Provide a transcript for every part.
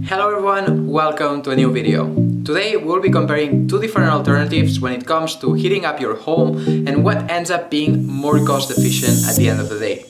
Hello everyone, welcome to a new video. Today we'll be comparing two different alternatives when it comes to heating up your home and what ends up being more cost efficient at the end of the day.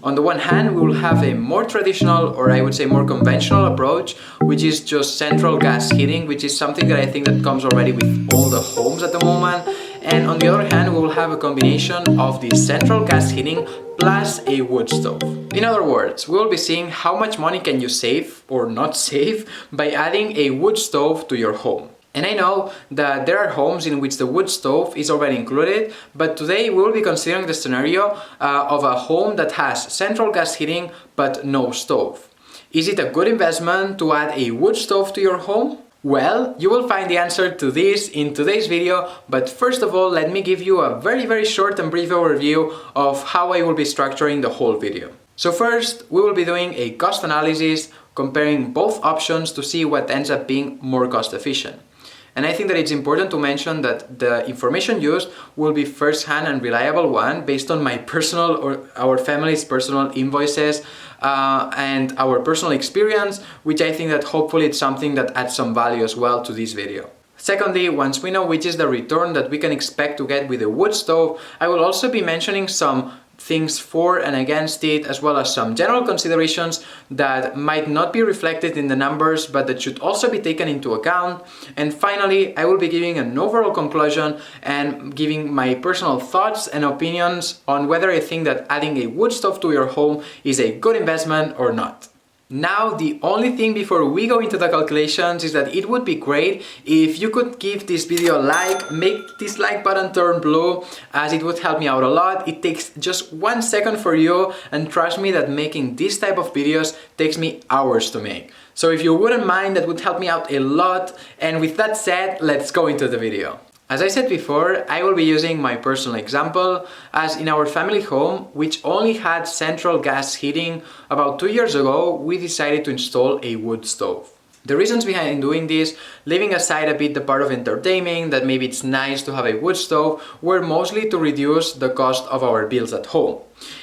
On the one hand, we will have a more traditional, or I would say more conventional approach, which is just central gas heating, which is something that I think that comes already with all the homes at the moment. And on the other hand, we will have a combination of the central gas heating plus a wood stove. In other words, we will be seeing how much money can you save or not save by adding a wood stove to your home. And I know that there are homes in which the wood stove is already included, but today we will be considering the scenario of a home that has central gas heating but no stove. Is it a good investment to add a wood stove to your home? Well, you will find the answer to this in today's video, but first of all, let me give you a very short and brief overview of how I will be structuring the whole video. So first, we will be doing a cost analysis, comparing both options to see what ends up being more cost efficient. And I think that it's important to mention that the information used will be first-hand and reliable one based on my personal or our family's personal invoices and our personal experience, which I think that hopefully it's something that adds some value as well to this video. Secondly, once we know which is the return that we can expect to get with a wood stove, I will also be mentioning some things for and against it, as well as some general considerations that might not be reflected in the numbers but that should also be taken into account. And finally, I will be giving an overall conclusion and giving my personal thoughts and opinions on whether I think that adding a wood stove to your home is a good investment or not. Now, the only thing before we go into the calculations is that it would be great if you could give this video a like, make this like button turn blue, as it would help me out a lot. It takes just 1 second for you, and trust me that making this type of videos takes me hours to make. So if you wouldn't mind, that would help me out a lot. And with that said, let's go into the video. As I said before, I will be using my personal example, as in our family home, which only had central gas heating, about 2 years ago we decided to install a wood stove. The reasons behind doing this, leaving aside a bit the part of entertaining, that maybe it's nice to have a wood stove, were mostly to reduce the cost of our bills at home.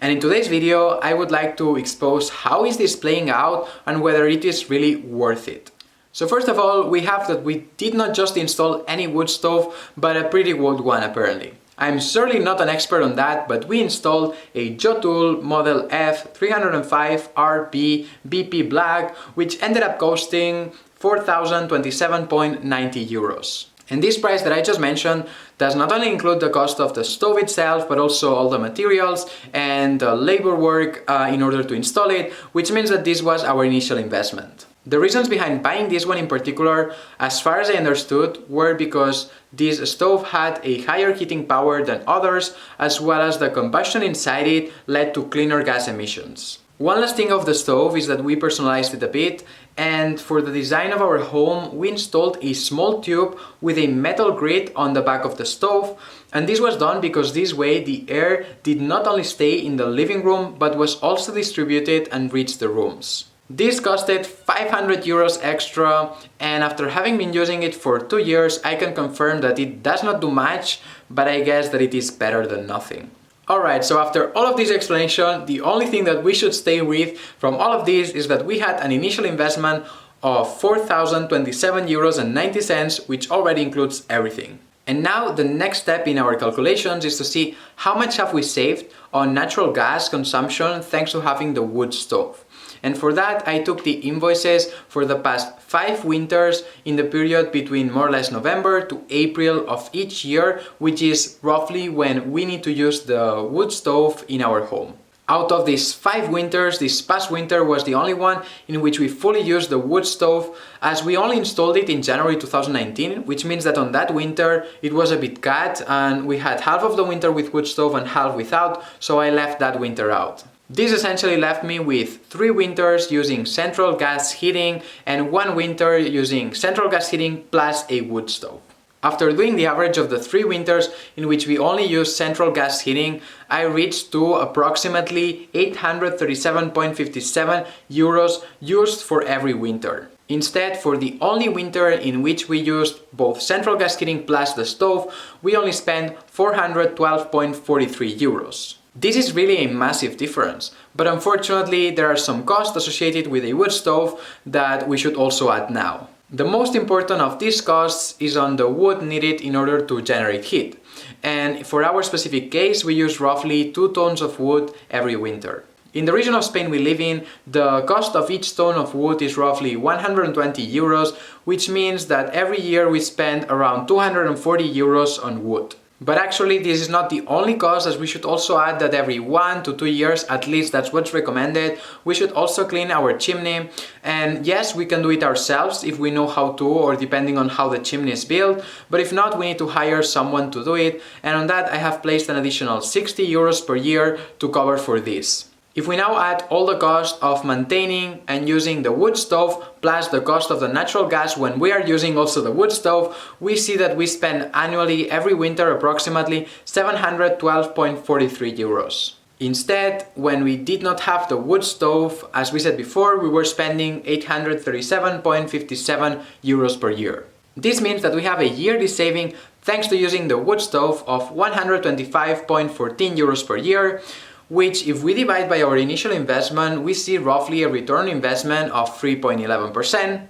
And in today's video, I would like to expose how is this playing out and whether it is really worth it. So first of all, we have that we did not just install any wood stove, but a pretty good one apparently. I'm certainly not an expert on that, but we installed a Jotool Model F305RP BP Black, which ended up costing 4,027.90 euros. And this price that I just mentioned does not only include the cost of the stove itself, but also all the materials and the labor work in order to install it, which means that this was our initial investment. The reasons behind buying this one in particular, as far as I understood, were because this stove had a higher heating power than others, as well as the combustion inside it led to cleaner gas emissions. One last thing of the stove is that we personalized it a bit, and for the design of our home we installed a small tube with a metal grid on the back of the stove, and this was done because this way the air did not only stay in the living room but was also distributed and reached the rooms. This costed 500 euros extra, and after having been using it for 2 years, I can confirm that it does not do much, but I guess that it is better than nothing. Alright, so after all of this explanation, the only thing that we should stay with from all of this is that we had an initial investment of 4,027 euros and 90 cents, which already includes everything. And now the next step in our calculations is to see how much have we saved on natural gas consumption thanks to having the wood stove. And for that, I took the invoices for the past 5 winters in the period between more or less November to April of each year, which is roughly when we need to use the wood stove in our home. Out of these 5 winters, this past winter was the only one in which we fully used the wood stove, as we only installed it in January 2019, which means that on that winter it was a bit cut and we had half of the winter with wood stove and half without, so I left that winter out. This essentially left me with 3 winters using central gas heating and 1 winter using central gas heating plus a wood stove. After doing the average of the 3 winters in which we only used central gas heating, I reached to approximately 837.57 euros used for every winter. Instead, for the only winter in which we used both central gas heating plus the stove, we only spent 412.43 euros. This is really a massive difference, but unfortunately there are some costs associated with a wood stove that we should also add now. The most important of these costs is on the wood needed in order to generate heat. And for our specific case, we use roughly 2 tons of wood every winter. In the region of Spain we live in, the cost of each ton of wood is roughly 120 euros, which means that every year we spend around 240 euros on wood. But actually this is not the only cost, as we should also add that every 1 to 2 years, at least that's what's recommended, we should also clean our chimney. And yes, we can do it ourselves if we know how to, or depending on how the chimney is built, but if not, we need to hire someone to do it, and on that I have placed an additional 60 euros per year to cover for this. If we now add all the cost of maintaining and using the wood stove plus the cost of the natural gas when we are using also the wood stove, we see that we spend annually every winter approximately 712.43 euros. Instead, when we did not have the wood stove, as we said before, we were spending 837.57 euros per year. This means that we have a yearly saving thanks to using the wood stove of 125.14 euros per year, which if we divide by our initial investment, we see roughly a return on investment of 3.11%,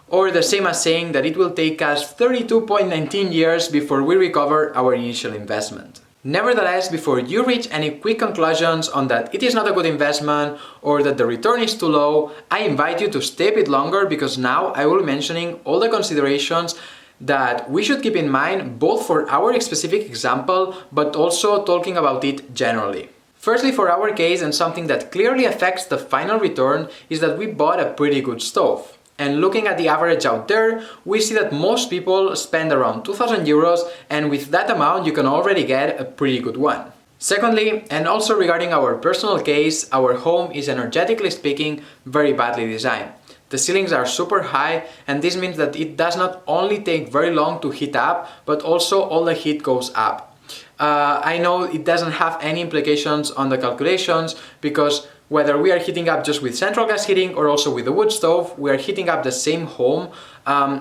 or the same as saying that it will take us 32.19 years before we recover our initial investment. Nevertheless, before you reach any quick conclusions on that it is not a good investment or that the return is too low, I invite you to stay a bit longer, because now I will be mentioning all the considerations that we should keep in mind both for our specific example but also talking about it generally. Firstly, for our case, and something that clearly affects the final return, is that we bought a pretty good stove. And looking at the average out there, we see that most people spend around 2,000 euros, and with that amount you can already get a pretty good one. Secondly, and also regarding our personal case, our home is energetically speaking very badly designed. The ceilings are super high, and this means that it does not only take very long to heat up, but also all the heat goes up. I know it doesn't have any implications on the calculations, because whether we are heating up just with central gas heating or also with the wood stove, we are heating up the same home.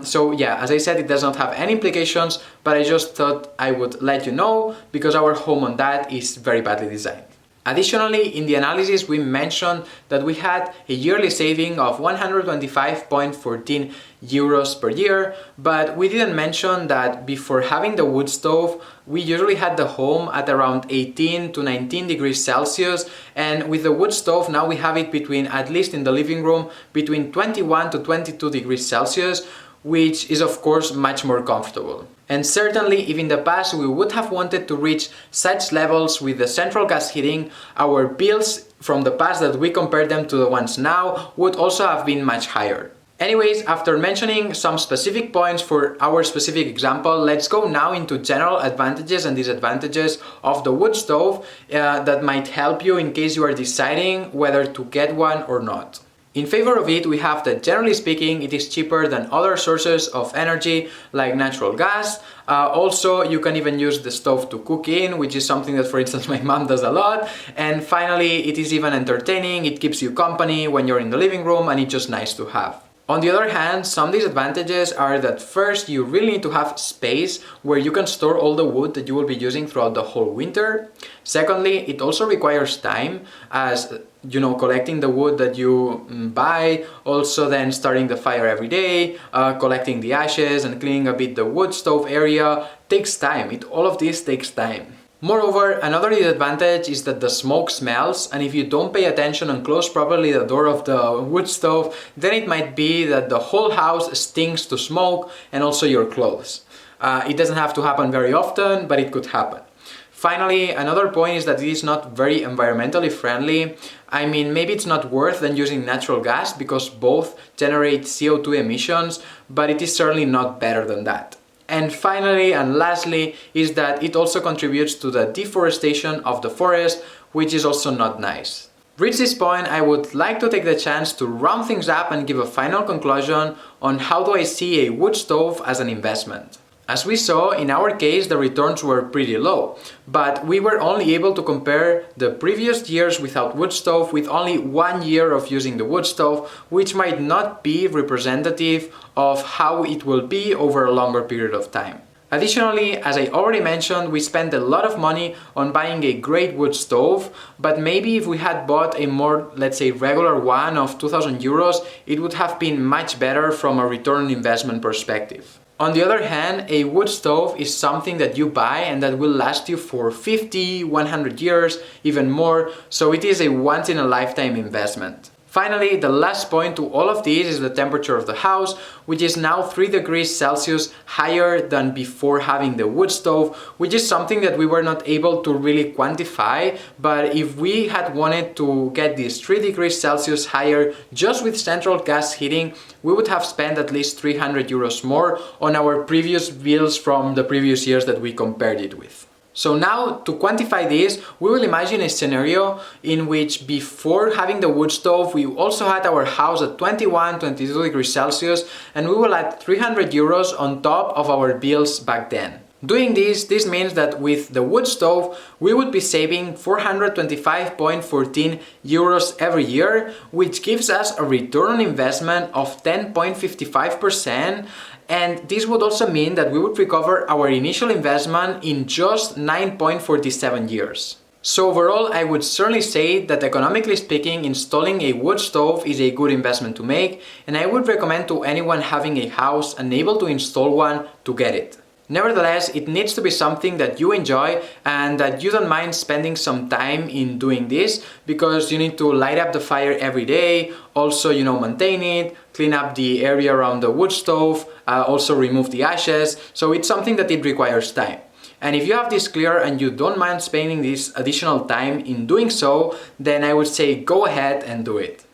So yeah, as I said, it does not have any implications, but I just thought I would let you know because our home on that is very badly designed. Additionally, in the analysis we mentioned that we had a yearly saving of 125.14 euros per year, but we didn't mention that before having the wood stove, we usually had the home at around 18 to 19 degrees Celsius, and with the wood stove now we have it between, at least in the living room, between 21 to 22 degrees Celsius, which is of course much more comfortable. And certainly, if in the past we would have wanted to reach such levels with the central gas heating, our bills from the past that we compare them to the ones now would also have been much higher. Anyways, after mentioning some specific points for our specific example, let's go now into general advantages and disadvantages of the wood stove that might help you in case you are deciding whether to get one or not. In favor of it, we have that generally speaking, it is cheaper than other sources of energy like natural gas. Also, you can even use the stove to cook in, which is something that, for instance, my mom does a lot. And finally, it is even entertaining, it keeps you company when you're in the living room, and it's just nice to have. On the other hand, some disadvantages are that first, you really need to have space where you can store all the wood that you will be using throughout the whole winter. Secondly, it also requires time, as you know, collecting the wood that you buy, also then starting the fire every day, collecting the ashes and cleaning a bit the wood stove area takes time. All of this takes time. Moreover, another disadvantage is that the smoke smells, and if you don't pay attention and close properly the door of the wood stove, then it might be that the whole house stinks to smoke, and also your clothes. It doesn't have to happen very often, but it could happen. Finally, another point is that it is not very environmentally friendly. I mean, maybe it's not worse than using natural gas because both generate CO2 emissions, but it is certainly not better than that. And finally and lastly is that it also contributes to the deforestation of the forest, which is also not nice. Reach this point, I would like to take the chance to round things up and give a final conclusion on how do I see a wood stove as an investment. As we saw, in our case the returns were pretty low, but we were only able to compare the previous years without wood stove with only 1 year of using the wood stove, which might not be representative of how it will be over a longer period of time. Additionally, as I already mentioned, we spent a lot of money on buying a great wood stove, but maybe if we had bought a more, let's say, regular one of 2,000 euros, it would have been much better from a return on investment perspective. On the other hand, a wood stove is something that you buy and that will last you for 50, 100 years, even more, so it is a once-in-a-lifetime investment. Finally, the last point to all of this is the temperature of the house, which is now 3 degrees Celsius higher than before having the wood stove, which is something that we were not able to really quantify, but if we had wanted to get this 3 degrees Celsius higher just with central gas heating, we would have spent at least 300 euros more on our previous bills from the previous years that we compared it with. So now, to quantify this, we will imagine a scenario in which before having the wood stove, we also had our house at 21, 22 degrees Celsius, and we will add 300 euros on top of our bills back then. Doing this means that with the wood stove, we would be saving 425.14 euros every year, which gives us a return on investment of 10.55%. And this would also mean that we would recover our initial investment in just 9.47 years. So overall, I would certainly say that economically speaking, installing a wood stove is a good investment to make, and I would recommend to anyone having a house and able to install one to get it. Nevertheless, it needs to be something that you enjoy and that you don't mind spending some time in doing this, because you need to light up the fire every day, also, maintain it, clean up the area around the wood stove, also remove the ashes, so it's something that it requires time. And if you have this clear and you don't mind spending this additional time in doing so, then I would say go ahead and do it.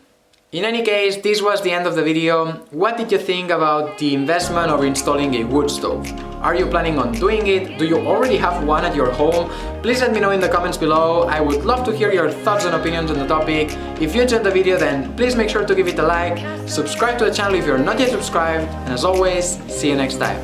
In any case, this was the end of the video. What did you think about the investment of installing a wood stove? Are you planning on doing it? Do you already have one at your home? Please let me know in the comments below. I would love to hear your thoughts and opinions on the topic. If you enjoyed the video, then please make sure to give it a like, subscribe to the channel if you're not yet subscribed, and as always, see you next time.